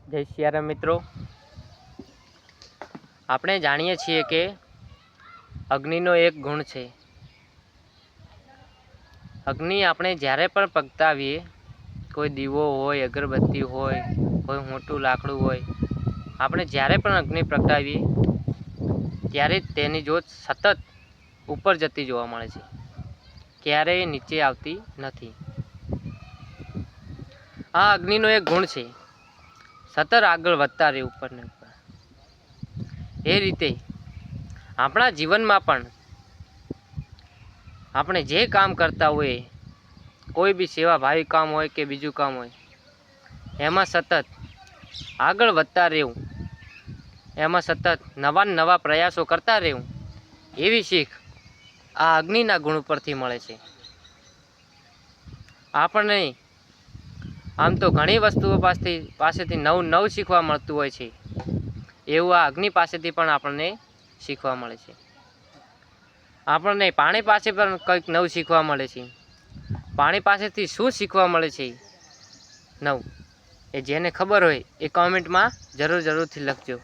જય સિયારામ મિત્રો, આપણે જાણીએ છીએ કે અગ્નિનો એક ગુણ છે. અગ્નિ આપણે જ્યારે પણ પ્રગટાવીએ, કોઈ દીવો હોય, અગરબત્તી હોય, કોઈ મોટું લાકડું હોય, આપણે જ્યારે પણ અગ્નિ પ્રગટાવીએ ત્યારે તેની જ્યોત સતત ઉપર જતી જોવા મળે છે, ક્યારેય નીચે આવતી નથી. આ અગ્નિનો એક ગુણ છે, સતત આગળ વધતા રહે ઉપર ને ઉપર. એ રીતે આપણા જીવનમાં પણ આપણે જે કામ કરતા હોઈએ, કોઈ બી સેવાભાવી કામ હોય કે બીજું કામ હોય, એમાં સતત આગળ વધતા રહેવું, એમાં સતત નવા નવા પ્રયાસો કરતા રહેવું, એવી શીખ આ અગ્નિના ગુણ ઉપરથી મળે છે. આપણને આમ તો ઘણી વસ્તુઓ પાસેથી નવું નવું શીખવા મળતું હોય છે, એવું આ અગ્નિ પાસેથી પણ આપણને શીખવા મળે છે. આપણને પાણી પાસે પણ કંઈક નવું શીખવા મળે છે. પાણી પાસેથી શું શીખવા મળે છે નવું, એ જેને ખબર હોય એ કોમેન્ટમાં જરૂરથી લખજો.